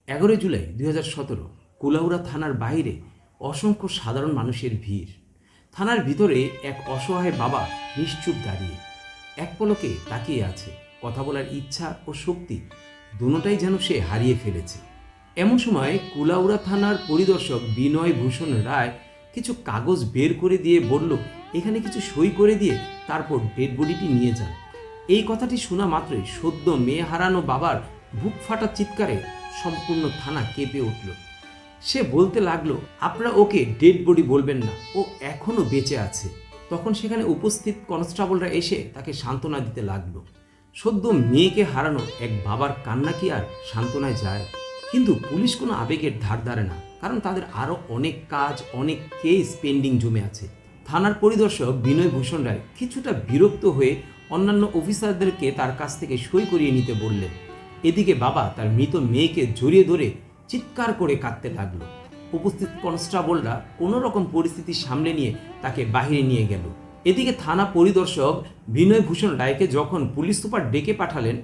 11 জুলাই 2017 কুলাউড়া থানার বাইরে অসংখ্য সাধারণ মানুষের ভিড়। থানার ভিতরে এক অসহায় বাবা নিশ্চুপ দাঁড়িয়ে এক পলকে তাকিয়ে আছে। কথা বলার ইচ্ছা ও শক্তি দুটোটাই যেন সে হারিয়ে ফেলেছে। এমন সময় কুলাউড়া থানার পরিদর্শক বিনয় ভূষণ রায় কিছু কাগজ বের করে দিয়ে বলল, এখানে কিছু সই করে দিয়ে তারপর ডেড বডিটি নিয়ে যান। এই কথাটি শোনা মাত্রই সদ্য মেয়ে হারানো বাবার বুক ফাটা চিৎকারে সম্পূর্ণ থানা কেঁপে উঠল। সে বলতে লাগলো, আপনারা ওকে ডেড বডি বলবেন না, ও এখনো বেঁচে আছে। তখন সেখানে উপস্থিত কনস্টেবলরা এসে তাকে সান্ত্বনা দিতে লাগলো। সদ্য মেয়েকে হারানো এক বাবার কান্না কি আর সান্ত্বনায় যায়? কিন্তু পুলিশ কোনো আবেগের ধার ধারে না, কারণ তাদের আরও অনেক কাজ, অনেক কেস পেন্ডিং জমে আছে। থানার পরিদর্শক বিনয় ভূষণ রায় কিছুটা বিরক্ত হয়ে অন্যান্য অফিসারদেরকে তার কাছ থেকে সই করিয়ে নিতে বললেন। এদিকে বাবা তার মৃত মেয়েকে জড়িয়ে ধরে চিৎকার করে কাঁদতে লাগলো। উপস্থিত কনস্টেবলরা কোনো রকম পরিস্থিতি সামলে নিয়ে তাকে বাহিরে নিয়ে গেল। এদিকে থানা পরিদর্শক বিনয় ভূষণ রায়কে যখন পুলিশ সুপার ডেকে পাঠালেন,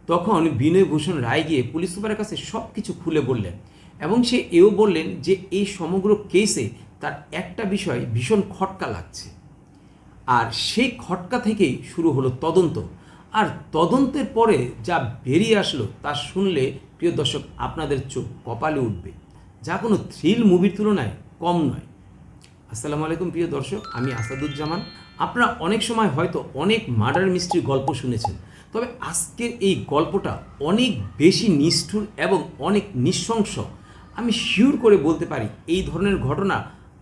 তখন বিনয় ভূষণ রায় গিয়ে পুলিশ সুপারের কাছে সব কিছু খুলে বললেন এবং সে এও বললেন যে এই সমগ্র কেসে তার একটা বিষয় ভীষণ খটকা লাগছে, আর সেই খটকা থেকেই শুরু হলো তদন্ত। আর তদন্তের পরে যা বেরিয়ে আসলো তা শুনলে প্রিয় দর্শক আপনাদের চোখ কপালে উঠবে, যা কোনো থ্রিল মুভির তুলনায় কম নয়। আসসালামু আলাইকুম প্রিয় দর্শক, আমি আসাদুজ্জামান। আপনারা অনেক সময় হয়তো অনেক মার্ডার মিস্ট্রি গল্প শুনেছেন, তবে আজকের এই গল্পটা অনেক বেশি নিষ্ঠুর এবং অনেক নৃশংস। আমি শিওর করে বলতে পারি এই ধরনের ঘটনা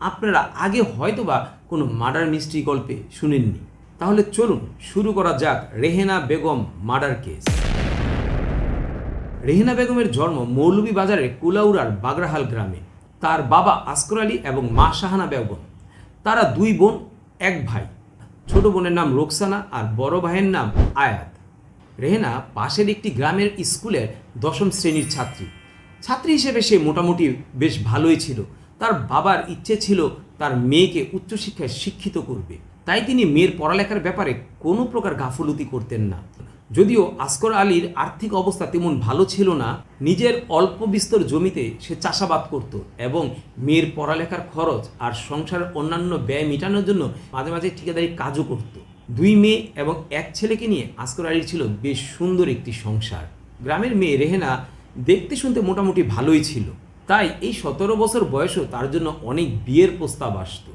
আপনারা আগে হয়তোবা কোনো মার্ডার মিস্ট্রি গল্পে শুনেননি। তাহলে চলুন শুরু করা যাক রেহেনা বেগম মার্ডার কেস। রেহেনা বেগমের জন্ম মৌলভীবাজারের কুলাউড়ার বাগরাহাল গ্রামে। তার বাবা আসগর আলী এবং মা শাহানা বেগম। তারা দুই বোন, এক ভাই। ছোট বোনের নাম রোকসানা আর বড় ভাইয়ের নাম আয়াত। রেহেনা পাশের একটি গ্রামের স্কুলের 10ম শ্রেণীর ছাত্রী হিসেবে সে মোটামুটি বেশ ভালোই ছিল। তার বাবার ইচ্ছে ছিল তার মেয়েকে উচ্চশিক্ষায় শিক্ষিত করবে, তাই তিনি মেয়ের পড়ালেখার ব্যাপারে কোনো প্রকার গাফলতি করতেন না। যদিও আসগর আলীর আর্থিক অবস্থা তেমন ভালো ছিল না, নিজের অল্প বিস্তর জমিতে সে চাষাবাদ করত এবং মেয়ের পড়ালেখার খরচ আর সংসারের অন্যান্য ব্যয় মেটানোর জন্য মাঝে মাঝে ঠিকাদারি কাজও করত। দুই মেয়ে এবং এক ছেলেকে নিয়ে আসগর আলীর ছিল বেশ সুন্দর একটি সংসার। গ্রামের মেয়ে রেহেনা দেখতে শুনতে মোটামুটি ভালোই ছিল, তাই এই 17 বছর বয়সেও তার জন্য অনেক বিয়ের প্রস্তাব আসতো।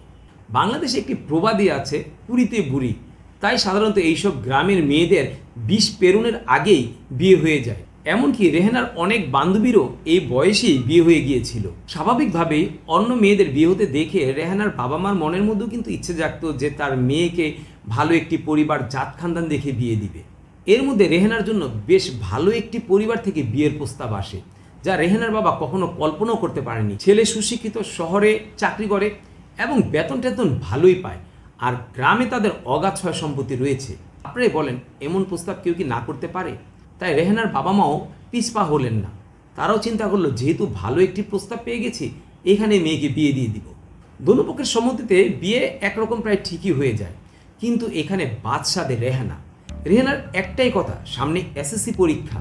বাংলাদেশে একটি প্রবাদই আছে, পুরীতে বুড়ি, তাই সাধারণত এইসব গ্রামের মেয়েদের 20 পেরোনের আগেই বিয়ে হয়ে যায়। এমনকি রেহেনার অনেক বান্ধবীরও এই বয়সেই বিয়ে হয়ে গিয়েছিল। স্বাভাবিকভাবেই অন্য মেয়েদের বিয়ে হতে দেখে রেহেনার বাবা মার মনের মধ্যেও কিন্তু ইচ্ছে জাগতো যে তার মেয়েকে ভালো একটি পরিবার, জাত খানদান দেখে বিয়ে দিবে। এর মধ্যে রেহেনার জন্য বেশ ভালো একটি পরিবার থেকে বিয়ের প্রস্তাব আসে, যা রেহেনার বাবা কখনো কল্পনাও করতে পারেনি। ছেলে সুশিক্ষিত, শহরে চাকরি করে এবং বেতন টেতন ভালোই পায়, আর গ্রামে তাদের অগাধ সয় সম্পত্তি রয়েছে। আপনারাই বলেন এমন প্রস্তাব কেউ কি না করতে পারে? তাই রেহেনার বাবা মাও পিছপা হলেন না। তারাও চিন্তা করলো, যেহেতু ভালো একটি প্রস্তাব পেয়ে গেছি, এখানে মেয়েকে বিয়ে দিয়ে দিব। দোনো পক্ষের সম্মতিতে বিয়ে একরকম প্রায় ঠিকই হয়ে যায়। কিন্তু এখানে বাদশাদের রেহেনার একটাই কথা, সামনে এসএসসি পরীক্ষা,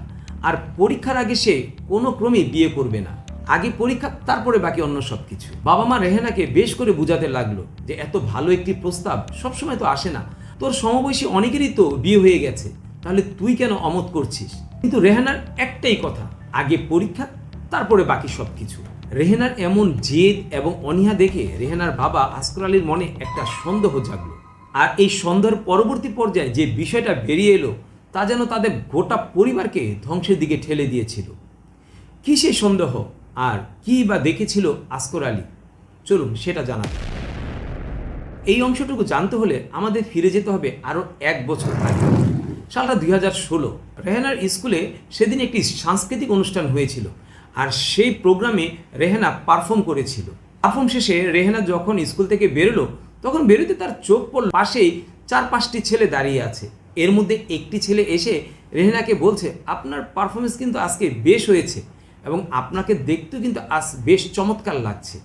আর পরীক্ষার আগে সে কোনো ক্রমেই বিয়ে করবে না। আগে পরীক্ষা, তারপরে বাকি অন্য সব কিছু। বাবা মা রেহেনাকে বেশ করে বুঝাতে লাগলো যে এত ভালো একটি প্রস্তাব সবসময় তো আসে না, তোর সমবয়সী অনেকেরই তো বিয়ে হয়ে গেছে, তাহলে তুই কেন অমত করছিস? কিন্তু রেহেনার একটাই কথা, আগে পরীক্ষা, তারপরে বাকি সব কিছু। রেহেনার এমন জেদ এবং অনীহা দেখে রেহেনার বাবা আসগর আলীর মনে একটা সন্দেহ জাগলো। আর এই সন্দেহের পরবর্তী পর্যায়ে যে বিষয়টা বেরিয়ে এলো তা যেন তাদের গোটা পরিবারকে ধ্বংসের দিকে ঠেলে দিয়েছিল। কী সেই সন্দেহ আর কী বা দেখেছিল আসগর আলী, চলুন সেটা জানা। এই অংশটুকু জানতে হলে আমাদের ফিরে যেতে হবে আরও 1 বছর আগে। সালটা 2016। রেহেনার স্কুলে সেদিন একটি সাংস্কৃতিক অনুষ্ঠান হয়েছিল, আর সেই প্রোগ্রামে রেহেনা পারফর্ম করেছিল। পারফর্ম শেষে রেহেনা যখন স্কুল থেকে বেরোলো, তখন বেরোতে তার চোখ পড়ল পাশেই 4-5টি ছেলে দাঁড়িয়ে আছে। এর মধ্যে একটি ছেলে এসে রেহেনাকে বলছে, আপনার পারফরমেন্স কিন্তু আজকে বেশ হয়েছে এবং আপনাকে দেখতেও কিন্তু আজ বেশ চমৎকার লাগছে।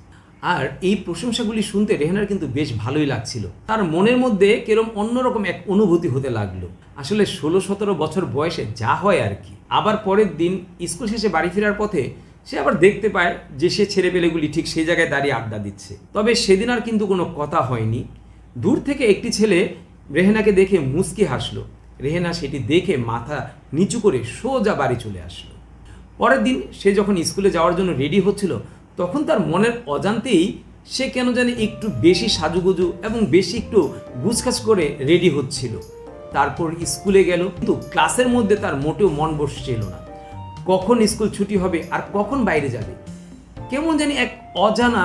আর এই প্রশংসাগুলি শুনতে রেহেনার কিন্তু বেশ ভালোই লাগছিল। তার মনের মধ্যে কেরম অন্যরকম এক অনুভূতি হতে লাগলো। আসলে 16-17 বছর বয়সে যা হয় আর কি। আবার পরের দিন স্কুল শেষে বাড়ি ফেরার পথে সে আবার দেখতে পায় যে সে ছেলেপেলেগুলি ঠিক সেই জায়গায় দাঁড়িয়ে আড্ডা দিচ্ছে। তবে সেদিন আর কিন্তু কোনো কথা হয়নি। দূর থেকে একটি ছেলে রেহেনাকে দেখে মুচকি হাসলো। রেহেনা সেটি দেখে মাথা নিচু করে সোজা বাড়ি চলে আসলো। পরের দিন সে যখন স্কুলে যাওয়ার জন্য রেডি হচ্ছিল, তখন তার মনের অজান্তেই সে কেন জানি একটু বেশি সাজুগুজু এবং বেশি একটু গুছগাছ করে রেডি হচ্ছিল। তারপর স্কুলে গেল, কিন্তু ক্লাসের মধ্যে তার মোটেও মন বসছিল না। কখন স্কুল ছুটি হবে আর কখন বাইরে যাবে, কেমন জানি এক অজানা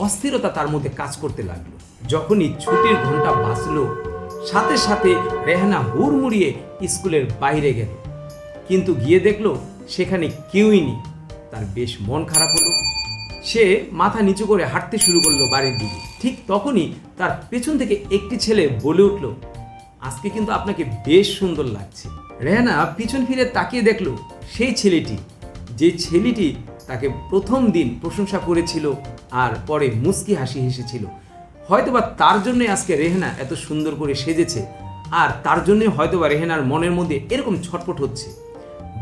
অস্থিরতা তার মধ্যে কাজ করতে লাগলো। যখনই ছুটির ঘন্টা বাজলো, সাথে সাথে রেহানা হুড়মুড়িয়ে স্কুলের বাইরে গেল, কিন্তু গিয়ে দেখলো সেখানে কেউই নেই। তার বেশ মন খারাপ হলো। সে মাথা নিচু করে হাঁটতে শুরু করলো বাড়ির দিকে। ঠিক তখনই তার পেছন থেকে একটি ছেলে বলে উঠল, আজকে কিন্তু আপনাকে বেশ সুন্দর লাগছে। রেহানা পিছন ফিরে তাকিয়ে দেখলো সেই ছেলেটি, যে ছেলেটি তাকে প্রথম দিন প্রশংসা করেছিল আর পরে মুচকি হাসি হেসেছিল। হয়তোবা তার জন্যই আজকে রেহানা এত সুন্দর করে সেজেছে, আর তার জন্যই হয়তোবা রেহানার মনের মধ্যে এরকম ছটফট হচ্ছে।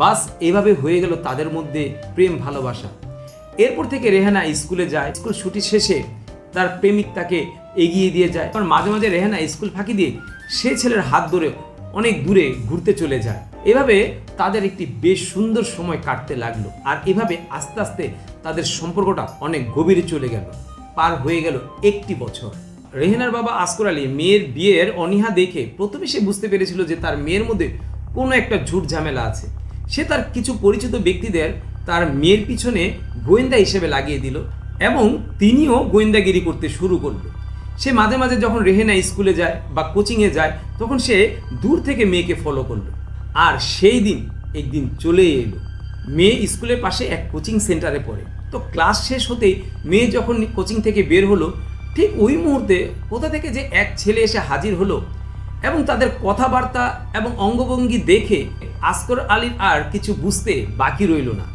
বাস এভাবে হয়ে গেল তাদের মধ্যে প্রেম ভালোবাসা। এরপর থেকে রেহানা স্কুলে যায়। স্কুল ছুটি শেষে তার প্রেমিক তাকে এগিয়ে দিয়ে যায়। কারণ মাঝে মাঝে রেহানা স্কুল ফাঁকি দিয়ে সে ছেলের হাত ধরে অনেক দূরে ঘুরতে চলে যায়। এভাবে তাদের একটি বেশ সুন্দর সময় কাটতে লাগলো। আর এভাবে আস্তে আস্তে তাদের সম্পর্কটা অনেক গভীরে চলে গেল। পার হয়ে গেল 1টি বছর। রেহানার বাবা আসগর আলী মেয়ের বিয়ের অনীহা দেখে প্রথমে সে বুঝতে পেরেছিল যে তার মেয়ের মধ্যে কোনো একটা ঝুট ঝামেলা আছে। সে তার কিছু পরিচিত ব্যক্তিদের তার মেয়ের পিছনে গোয়েন্দা হিসেবে লাগিয়ে দিল এবং তিনিও গোয়েন্দাগিরি করতে শুরু করলো। সে মাঝে মাঝে যখন রেহেনা স্কুলে যায় বা কোচিংয়ে যায়, তখন সে দূর থেকে মেয়েকে ফলো করলো। আর সেই দিন একদিন চলে এলো। মেয়ে স্কুলের পাশে এক কোচিং সেন্টারে পড়ে। তো ক্লাস শেষ হতেই মেয়ে যখন কোচিং থেকে বের হলো, ঠিক ওই মুহূর্তে কোথা থেকে যে এক ছেলে এসে হাজির হলো এবং তাদের কথাবার্তা এবং অঙ্গভঙ্গি দেখে আসগর আলীর আর কিছু বুঝতে বাকি রইল না।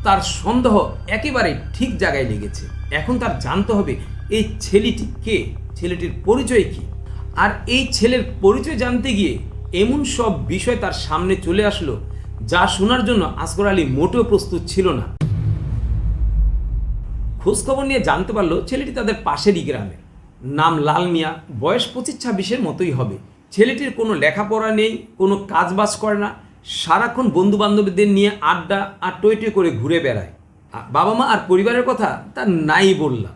তার সন্দেহ একেবারে ঠিক জায়গায় লেগেছে। এখন তার জানতে হবে এই ছেলেটি কে, ছেলেটির পরিচয় কি। আর এই ছেলের পরিচয় জানতে গিয়ে এমন সব বিষয় তার সামনে চলে আসলো যা শোনার জন্য আসগর আলী মোটেও প্রস্তুত ছিল না। খোঁজখবর নিয়ে জানতে পারলো ছেলেটি তাদের পাশেরই গ্রামের। নাম লাল মিয়া, বয়স 25-26-এর মতোই হবে। ছেলেটির কোনো লেখাপড়া নেই, কোনো কাজবাজ করে না, সারাক্ষণ বন্ধু বান্ধবীদের নিয়ে আড্ডা আর টই টই করে ঘুরে বেড়ায়। বাবা মা আর পরিবারের কথা তার নাই বললাম।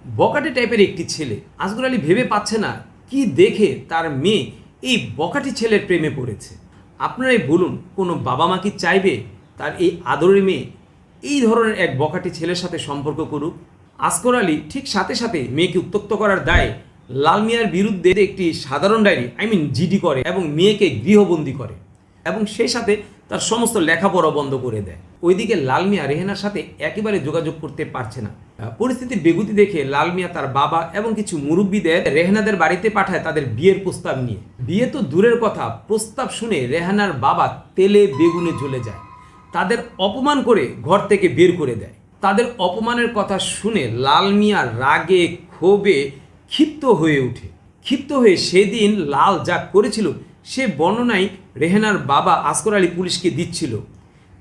বকাটে টাইপের একটি ছেলে। আসগর আলী ভেবে পাচ্ছে না কি দেখে তার মেয়ে এই বকাটি ছেলের প্রেমে পড়েছে। আপনারাই বলুন, কোনো বাবা মা কি চাইবে তার এই আদরের মেয়ে এই ধরনের এক বকাটি ছেলের সাথে সম্পর্ক করুক? আসগর আলী ঠিক সাথে সাথে মেয়েকে উত্ত্যক্ত করার দায়ে লাল মিয়ার বিরুদ্ধে একটি সাধারণ ডায়েরি জিডি করে এবং মেয়েকে গৃহবন্দী করে এবং সেই সাথে তার সমস্ত লেখাপড়া বন্ধ করে দেয়। ওইদিকে লাল মিয়া রেহেনার সাথে একেবারে যোগাযোগ করতে পারছে না। পরিস্থিতির বেগতি দেখে লাল মিয়া তার বাবা এবং কিছু মুরব্বীদের রেহানাদের বাড়িতে পাঠায় তাদের বিয়ের প্রস্তাব নিয়ে। বিয়ে তো দূরের কথা, প্রস্তাব শুনে রেহানার বাবা তেলে বেগুনে জ্বলে যায়। তাদের অপমান করে ঘর থেকে বের করে দেয়। তাদের অপমানের কথা শুনে লাল মিয়া রাগে ক্ষোভে ক্ষিপ্ত হয়ে ওঠে। ক্ষিপ্ত হয়ে সেদিন লাল যা করেছিল সে বর্ণনাই রেহেনার বাবা আসগর আলী পুলিশকে দিচ্ছিল।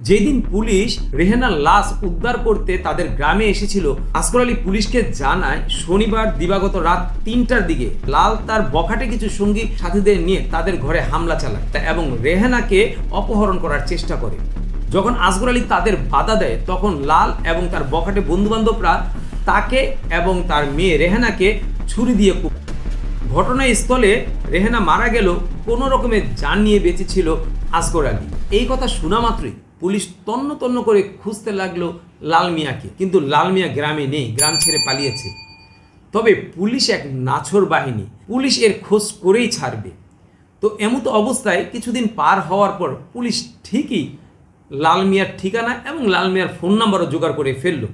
যেদিন পুলিশ রেহেনার লাশ উদ্ধার করতে তাদের গ্রামে এসেছিল, আসগর আলী পুলিশকে জানায় শনিবার দিবাগত রাত 3টার দিকে লাল তার বখাটে কিছু সঙ্গী সাথীদের নিয়ে তাদের ঘরে হামলা চালায় এবং রেহেনাকে অপহরণ করার চেষ্টা করে। যখন আসগর আলী তাদের বাধা দেয়, তখন লাল এবং তার বখাটে বন্ধুবান্ধবরা তাকে এবং তার মেয়ে রেহেনাকে ছুরি দিয়ে ঘটনাস্থলে রেহেনা মারা গেল, কোনো রকমের জান নিয়ে বেঁচেছিল আসগর আলী। এই কথা শোনা মাত্রই পুলিশ তন্ন তন্ন করে খুঁজতে লাগলো লাল মিয়াকে, কিন্তু লাল মিয়া গ্রামে নেই, গ্রাম ছেড়ে পালিয়েছে। তবে পুলিশ এক নাছোড় বাহিনী, পুলিশ এর খোঁজ করেই ছাড়বে। তো এমতো অবস্থায় কিছুদিন পার হওয়ার পর পুলিশ ঠিকই লাল মিয়ার ঠিকানা এবং লাল মিয়ার ফোন নাম্বারও জোগাড় করে ফেললো।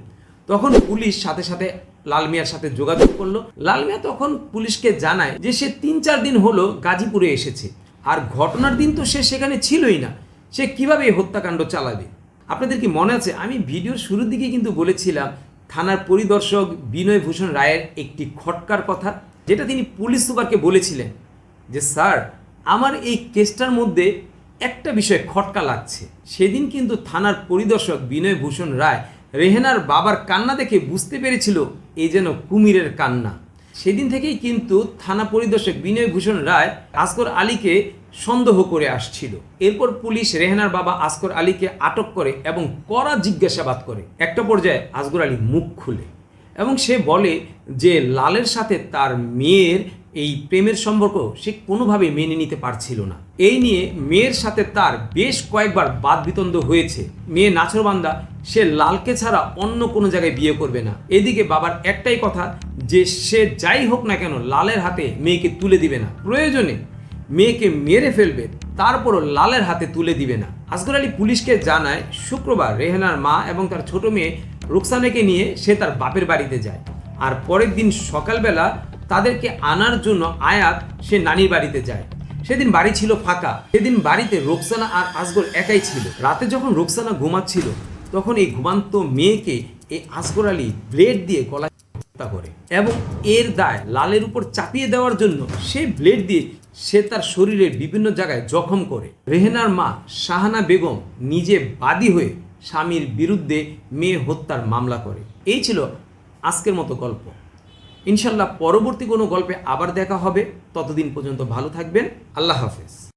তখন পুলিশ সাথে সাথে লাল মিয়ার সাথে যোগাযোগ করলো। লাল মিয়া তখন পুলিশকে জানায় যে সে 3-4 দিন হলো গাজীপুরে এসেছে, আর ঘটনার দিন তো সে সেখানে ছিলই না। সে কিভাবে এই হত্যাকাণ্ড চালাবে? আপনাদের কি মনে আছে, আমি ভিডিওর শুরুর দিকে কিন্তু বলেছিলাম থানার পরিদর্শক বিনয় ভূষণ রায়ের একটি খটকার কথা, যেটা তিনি পুলিশ সুপারকে বলেছিলেন যে স্যার, আমার এই কেসটার মধ্যে একটা বিষয় খটকা লাগছে। সেদিন কিন্তু থানার পরিদর্শক বিনয় ভূষণ রায় রেহেনার বাবার কান্না দেখে বুঝতে পেরেছিল এই যেন কুমিরের কান্না। সেদিন থেকেই কিন্তু থানা পরিদর্শক বিনয় ভূষণ রায় আসগর আলীকে সন্দেহ করে আসছিল। এরপর পুলিশ রেহেনার বাবা আসগর আলীকে আটক করে এবং কড়া জিজ্ঞাসাবাদ করে। একটা পর্যায়ে আসগর আলী মুখ খুলে এবং সে বলে যে লালের সাথে তার মেয়ের এই প্রেমের সম্পর্ক সে কোনোভাবে মেনে নিতে পারছিল না। এই নিয়ে মেয়ের সাথে তার বেশ কয়েকবার বাদবিতন্ড হয়েছে। মেয়ে নাছরবান্দা সে লালকে ছাড়া অন্য কোনো জায়গায় বিয়ে করবে না। এদিকে বাবার একটাই কথা যে সে যাই হোক না কেন লালের হাতে মেয়েকে তুলে দিবে না, প্রয়োজনে মেয়েকে মেরে ফেলবে, তারপরও লালের হাতে তুলে দিবে না। আসগর আলী পুলিশকে জানায় শুক্রবার রেহেনার মা এবং তার ছোট মেয়ে রুকসানাকে নিয়ে সে তার বাপের বাড়িতে যায়। আর পরের দিন সকালবেলা তাদেরকে আনার জন্য আয়াত সে নানির বাড়িতে যায়। সেদিন বাড়ি ছিল ফাঁকা। সেদিন বাড়িতে রোকসানা আর আসগর একাই ছিল। রাতে যখন রোকসানা ঘুমাচ্ছিল তখন এই ঘুমান্ত মেয়েকে এই আসগর আলী ব্লেড দিয়ে গলায় হত্যা করে এবং এর দায় লালের উপর চাপিয়ে দেওয়ার জন্য সে ব্লেড দিয়ে সে তার শরীরের বিভিন্ন জায়গায় জখম করে। রেহেনার মা শাহানা বেগম নিজে বাদী হয়ে স্বামীর বিরুদ্ধে মেয়ে হত্যার মামলা করে। এই ছিল আজকের মতো গল্প। ইনশাল্লাহ পরবর্তী কোনো গল্পে আবার দেখা হবে। ততদিন পর্যন্ত ভালো থাকবেন। আল্লাহ হাফেজ।